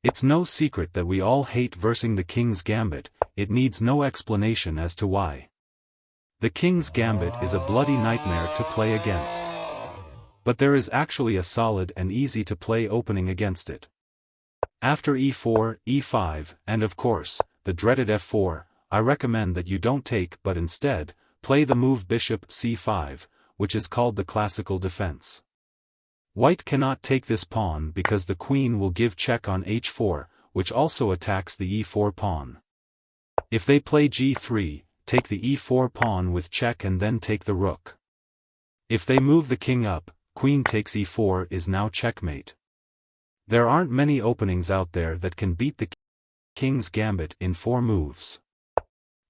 It's no secret that we all hate versing the king's gambit, it needs no explanation as to why. The king's gambit is a bloody nightmare to play against. But there is actually a solid and easy to play opening against it. After e4, e5, and of course, the dreaded f4, I recommend that you don't take but instead, play the move bishop c5, which is called the classical defense. White cannot take this pawn because the queen will give check on h4, which also attacks the e4 pawn. If they play g3, take the e4 pawn with check and then take the rook. If they move the king up, queen takes e4 is now checkmate. There aren't many openings out there that can beat the king's gambit in 4 moves.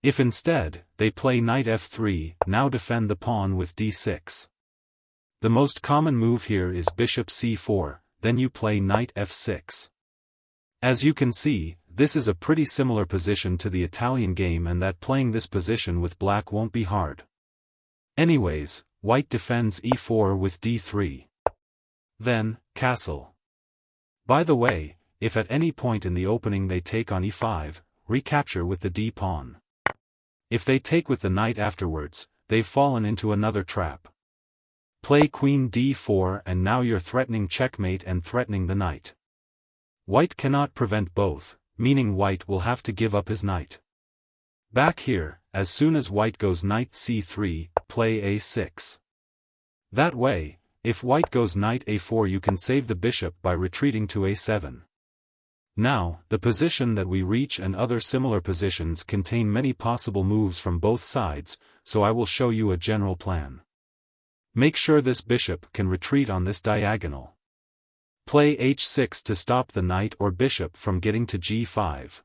If instead, they play knight f3, now defend the pawn with d6. The most common move here is bishop c4, then you play knight f6. As you can see, this is a pretty similar position to the Italian game, and that playing this position with black won't be hard. Anyways, white defends e4 with d3. Then, castle. By the way, if at any point in the opening they take on e5, recapture with the d-pawn. If they take with the knight afterwards, they've fallen into another trap. Play queen d4 and now you're threatening checkmate and threatening the knight. White cannot prevent both, meaning white will have to give up his knight. Back here, as soon as white goes knight c3, play a6. That way, if white goes knight a4 you can save the bishop by retreating to a7. Now, the position that we reach and other similar positions contain many possible moves from both sides, so I will show you a general plan. Make sure this bishop can retreat on this diagonal. Play h6 to stop the knight or bishop from getting to g5.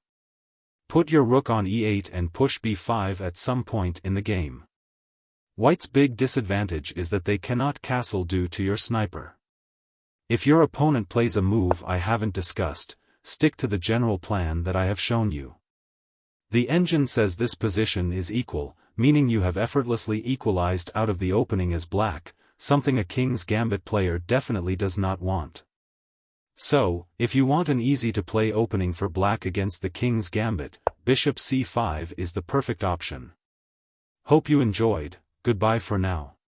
Put your rook on e8 and push b5 at some point in the game. White's big disadvantage is that they cannot castle due to your sniper. If your opponent plays a move I haven't discussed, stick to the general plan that I have shown you. The engine says this position is equal, meaning you have effortlessly equalized out of the opening as black, something a king's gambit player definitely does not want. So, if you want an easy-to-play opening for black against the king's gambit, bishop c5 is the perfect option. Hope you enjoyed, goodbye for now.